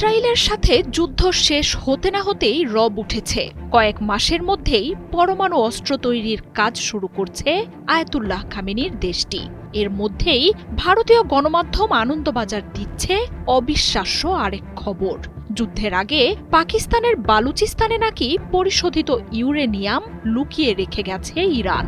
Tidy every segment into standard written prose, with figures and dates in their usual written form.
ইসরায়েলের সাথে যুদ্ধ শেষ হতে না হতেই রব উঠেছে। কয়েক মাসের মধ্যেই পরমাণু অস্ত্র তৈরির কাজ শুরু করছে আয়াতুল্লাহ খামেনির দেশটি। এর মধ্যেই ভারতীয় গণমাধ্যম আনন্দবাজার দিচ্ছে অবিশ্বাস্য আরেক খবর। যুদ্ধের আগে পাকিস্তানের বালুচিস্তানে নাকি পরিশোধিত ইউরেনিয়াম লুকিয়ে রেখে গেছে ইরান।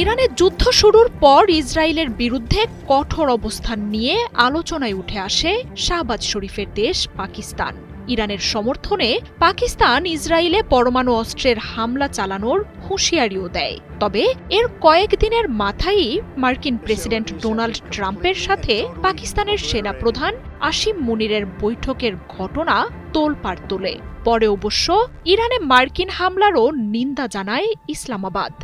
ইরানের যুদ্ধ শুরুর পর ইসরায়েলের বিরুদ্ধে কঠোর অবস্থান নিয়ে আলোচনায় উঠে আসে শাহবাজ শরীফের দেশ পাকিস্তান। ইরানের সমর্থনে পাকিস্তান ইসরায়েলে পরমাণু অস্ত্রের হামলা চালানোর হুঁশিয়ারিও দেয়। তবে এর কয়েকদিনের মাথায় মার্কিন প্রেসিডেন্ট ডোনাল্ড ট্রাম্পের সাথে পাকিস্তানের সেনাপ্রধান আসিম মুনিরের বৈঠকের ঘটনা তোলপাড় তোলে। পরে অবশ্য ইরানে মার্কিন হামলারও নিন্দা জানায় ইসলামাবাদ।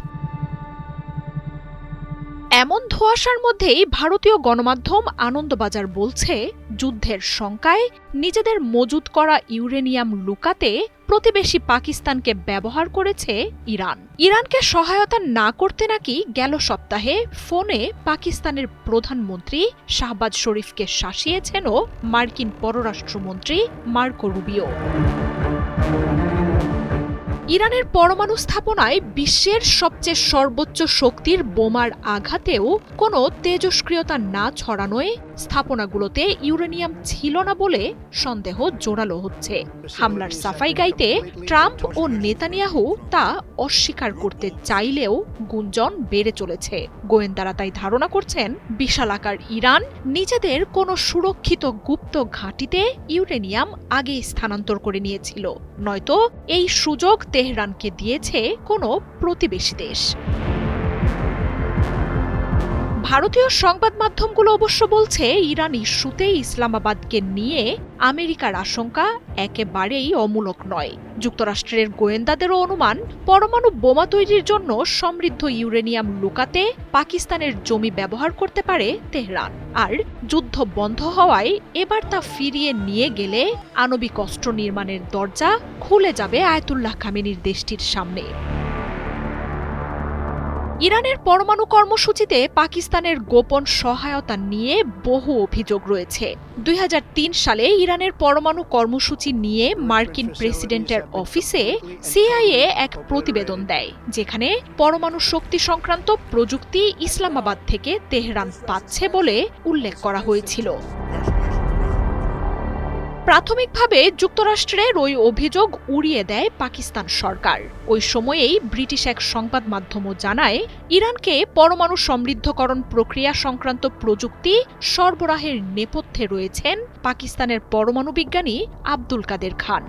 এমন ধোঁয়াশার মধ্যেই ভারতীয় গণমাধ্যম আনন্দবাজার বলছে, যুদ্ধের শঙ্কায় নিজেদের মজুত করা ইউরেনিয়াম লুকাতে প্রতিবেশী পাকিস্তানকে ব্যবহার করেছে ইরান। ইরানকে সহায়তা না করতে নাকি গেল সপ্তাহে ফোনে পাকিস্তানের প্রধানমন্ত্রী শাহবাজ শরীফকে শাসিয়েছেনও মার্কিন পররাষ্ট্রমন্ত্রী মার্কো রুবিও। ইরানের পরমাণু স্থাপনায় বিশ্বের সবচেয়ে সর্বোচ্চ শক্তির বোমার আঘাতেও কোনো তেজস্ক্রিয়তা না ছড়ানোয় স্থাপনাগুলোতে ইউরেনিয়াম ছিল না বলে সন্দেহ জোরালো হচ্ছে। হামলার সাফাই গাইতে ট্রাম্প ও নেতানিয়াহু তা অস্বীকার করতে চাইলেও গুঞ্জন বেড়ে চলেছে। গোয়েন্দারা তাই ধারণা করছেন, বিশালাকার ইরান নিজেদের কোনো সুরক্ষিত গুপ্ত ঘাঁটিতে ইউরেনিয়াম আগেই স্থানান্তর করে নিয়েছিল, নয়তো এই সুযোগ তেহরানকে দিয়েছে কোনো প্রতিবেশী দেশ। ভারতীয় সংবাদ মাধ্যমগুলো অবশ্য বলছে, ইরান ইস্যুতে ইসলামাবাদকে নিয়ে আমেরিকার আশঙ্কা একেবারেই অমূলক নয়। যুক্তরাষ্ট্রের গোয়েন্দাদেরও অনুমান, পরমাণু বোমা তৈরির জন্য সমৃদ্ধ ইউরেনিয়াম লুকাতে পাকিস্তানের জমি ব্যবহার করতে পারে তেহরান। আর যুদ্ধ বন্ধ হওয়ায় এবার তা ফিরিয়ে নিয়ে গেলে আণবিক অস্ত্র নির্মাণের দরজা খুলে যাবে আয়াতুল্লাহ খামেনির দেশটির সামনে। ইরানের পরমাণু কর্মসূচিতে পাকিস্তানের গোপন সহায়তা নিয়ে বহু অভিযোগ রয়েছে। 2003 সালে ইরানের পরমাণু কর্মসূচি নিয়ে মার্কিন প্রেসিডেন্টের অফিসে সিআইএ এক প্রতিবেদন দেয়, যেখানে পরমাণু শক্তি সংক্রান্ত প্রযুক্তি ইসলামাবাদ থেকে তেহরান পাচ্ছে বলে উল্লেখ করা হয়েছিল। প্রাথমিকভাবে যুক্তরাষ্ট্রের ওই অভিযোগ উড়িয়ে দেয় পাকিস্তান সরকার। ওই সময়েই ব্রিটিশ এক সংবাদ মাধ্যমও জানায়, ইরানকে পরমাণু সমৃদ্ধকরণ প্রক্রিয়া সংক্রান্ত প্রযুক্তি সরবরাহের নেপথ্যে রয়েছেন পাকিস্তানের পরমাণু বিজ্ঞানী আব্দুল কাদের খান।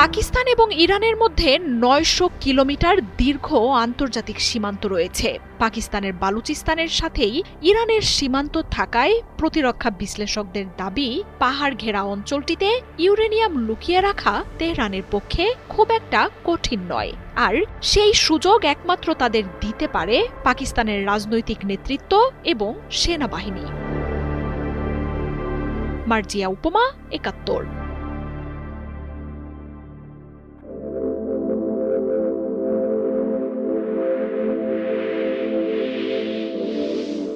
পাকিস্তান এবং ইরানের মধ্যে 900 কিলোমিটার দীর্ঘ আন্তর্জাতিক সীমান্ত রয়েছে। পাকিস্তানের বালুচিস্তানের সাথেই ইরানের সীমান্ত থাকায় প্রতিরক্ষা বিশ্লেষকদের দাবি, পাহাড় ঘেরা অঞ্চলটিতে ইউরেনিয়াম লুকিয়ে রাখা তেহরানের পক্ষে খুব একটা কঠিন নয়। আর সেই সুযোগ একমাত্র তাদের দিতে পারে পাকিস্তানের রাজনৈতিক নেতৃত্ব এবং সেনাবাহিনী। মার্জিয়া উপমা, ৭১।